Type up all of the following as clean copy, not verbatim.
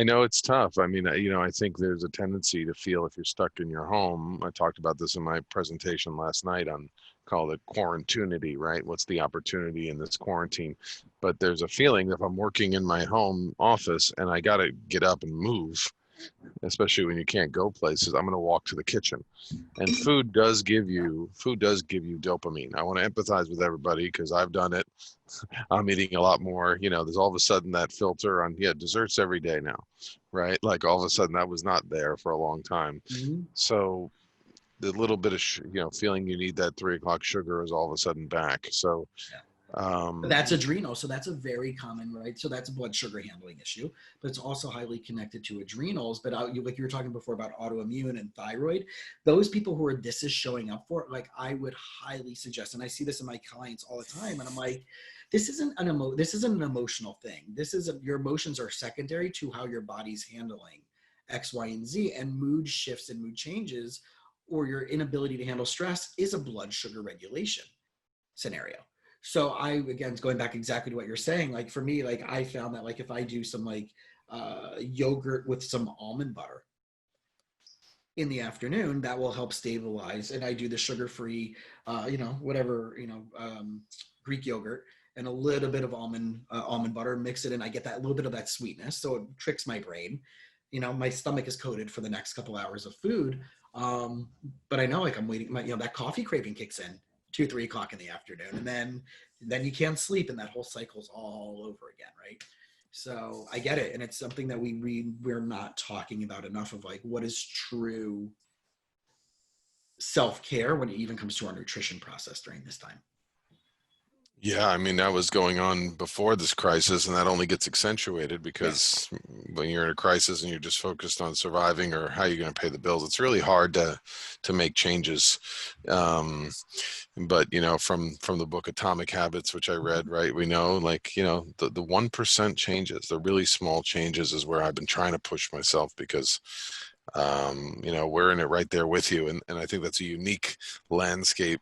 I know it's tough. I mean, I think there's a tendency to feel if you're stuck in your home. I talked about this in my presentation last night on called it quarantunity, right? What's the opportunity in this quarantine? But there's a feeling if I'm working in my home office and I got to get up and move, especially when you can't go places, I'm going to walk to the kitchen. And food does give you dopamine. I want to empathize with everybody because I've done it. I'm eating a lot more. There's all of a sudden that filter on, yeah, desserts every day now, right? Like all of a sudden that was not there for a long time. Mhm. So the little bit of, feeling you need that 3 o'clock sugar is all of a sudden back. So, But um, that's adrenal, so that's a very common, right? So that's a blood sugar handling issue, but it's also highly connected to adrenals. But like you were talking before about autoimmune and thyroid, those people who are this is showing up for, like I would highly suggest, and I see this in my clients all the time, and I'm like, this isn't an emotional thing. Your emotions are secondary to how your body's handling X, Y, and Z, and mood shifts and mood changes, or your inability to handle stress is a blood sugar regulation scenario. So again, going back exactly to what you're saying, like for me, like I found that like if I do some like yogurt with some almond butter in the afternoon, that will help stabilize. And I do the sugar-free, whatever, Greek yogurt and a little bit of almond butter, mix it in. I get that little bit of that sweetness. So it tricks my brain. My stomach is coated for the next couple hours of food. But I know like I'm waiting, that coffee craving kicks in 2, 3 o'clock in the afternoon. And then you can't sleep and that whole cycle's all over again. Right. So I get it. And it's something that we're not talking about enough of like what is true self-care when it even comes to our nutrition process during this time. yeah, I mean, that was going on before this crisis, and that only gets accentuated Yeah. because when you're in a crisis and you're just focused on surviving or how you're going to pay the bills, it's really hard to make changes. Um, but from the book Atomic Habits, which I read, right, we know like the 1% changes, the really small changes, is where I've been trying to push myself because we're in it right there with you, and I think that's a unique landscape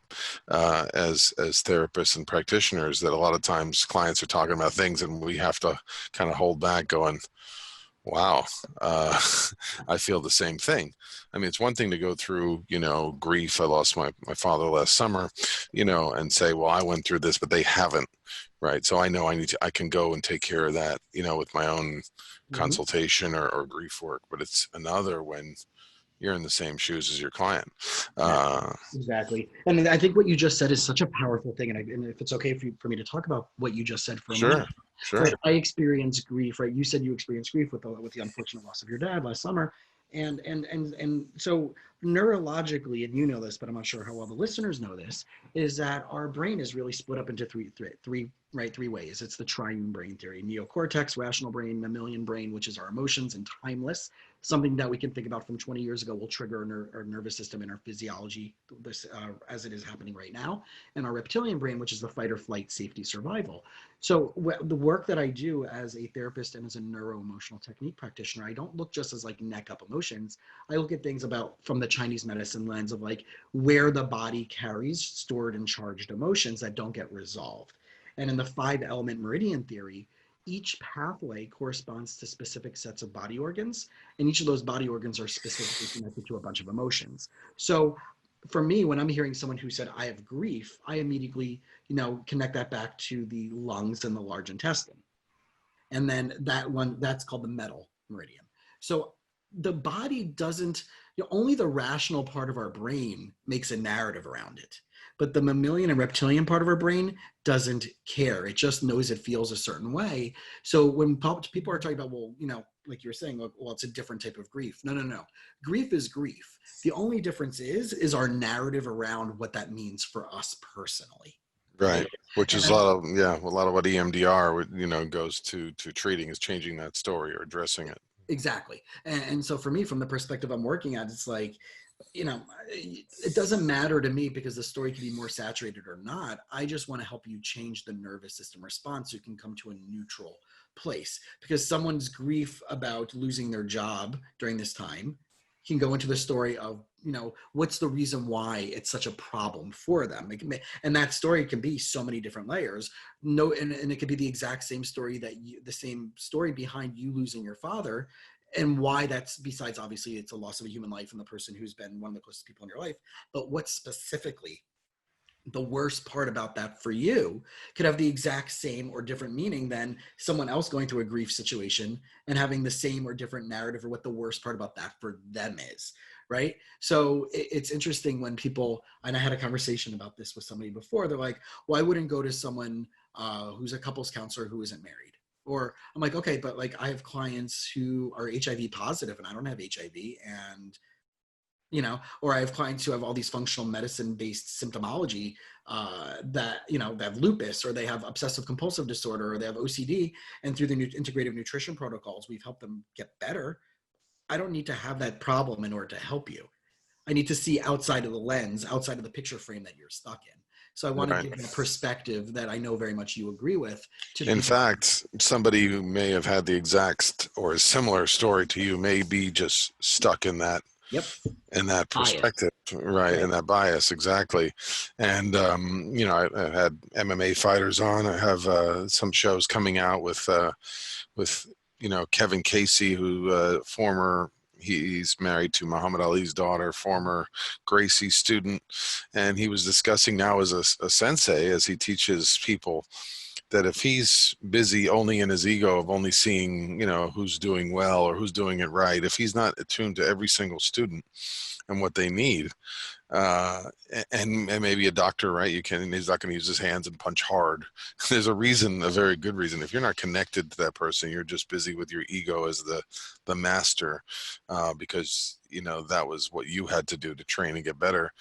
as therapists and practitioners, that a lot of times clients are talking about things and we have to kind of hold back going, wow, uh, I feel the same thing. I mean, it's one thing to go through, grief. I lost my father last summer, and say, well, I went through this, but they haven't, right? So I know I can go and take care of that, with my own Mm-hmm. consultation or grief work. But it's another when you're in the same shoes as your client. Yeah. Uh, Exactly. And I think what you just said is such a powerful thing. And if it's okay for me to talk about what you just said for a moment, sure, sure. right? I experienced grief, right? You said you experienced grief with the unfortunate loss of your dad last summer. And so neurologically, and you know this, but I'm not sure how well the listeners know this, is that our brain is really split up into three ways. It's the triune brain theory: neocortex, rational brain; mammalian brain, which is our emotions; and timeless, something that we can think about from 20 years ago will trigger our nervous system and our physiology as it is happening right now; and our reptilian brain, which is the fight or flight, safety, survival. So the work that I do as a therapist and as a neuro-emotional technique practitioner, I don't look just as like neck up emotions. I look at things about from the Chinese medicine lens of like where the body carries stored and charged emotions that don't get resolved. And in the 5 element meridian theory, each pathway corresponds to specific sets of body organs, and each of those body organs are specifically connected to a bunch of emotions. So for me, when I'm hearing someone who said, I have grief, I immediately, connect that back to the lungs and the large intestine. And then that's called the metal meridian. So the body doesn't, only the rational part of our brain makes a narrative around it. But the mammalian and reptilian part of our brain doesn't care. It just knows it feels a certain way. So when people are talking about, well, like you're saying, well, it's a different type of grief. No, no, no. Grief is grief. The only difference is our narrative around what that means for us personally. Right. Right. Which is a And lot of, yeah, a lot of what EMDR, goes to treating, is changing that story or addressing it. exactly. And so for me, from the perspective I'm working at, it's like, it doesn't matter to me because the story can be more saturated or not. I just want to help you change the nervous system response so you can come to a neutral place. Because someone's grief about losing their job during this time can go into the story of, what's the reason why it's such a problem for them. And that story can be so many different layers. No, and it could be the exact same story the same story behind you losing your father, and why that's, besides obviously it's a loss of a human life and the person who's been one of the closest people in your life, but what specifically the worst part about that for you could have the exact same or different meaning than someone else going through a grief situation and having the same or different narrative, or what the worst part about that for them is, right? So it's interesting when people, and I had a conversation about this with somebody before, they're like, well, I wouldn't go to someone who's a couples counselor who isn't married. Or I'm like, okay, but like I have clients who are HIV positive and I don't have HIV, and or I have clients who have all these functional medicine based symptomology, that, they have lupus, or they have obsessive compulsive disorder, or they have OCD. And through the integrative nutrition protocols, we've helped them get better. I don't need to have that problem in order to help you. I need to see outside of the lens, outside of the picture frame that you're stuck in. So I want to Right. give that perspective that I know very much you agree with to In people. fact, somebody who may have had the exact or a similar story to you may be just stuck Yep. in that Bias. perspective, right? Right. In that bias, exactly. And I've had MMA fighters on. I have some shows coming out with Kevin Casey, who former. He's married to Muhammad Ali's daughter, former Gracie student, and he was discussing now as a sensei, as he teaches people, that if he's busy only in his ego of only seeing, who's doing well or who's doing it right, if he's not attuned to every single student and what they need, uh, and maybe a doctor, right? He's not going to use his hands and punch hard. There's a reason, a very good reason. If you're not connected to that person, you're just busy with your ego as the master, because that was what you had to do to train and get better.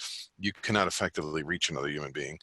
You cannot effectively reach another human being.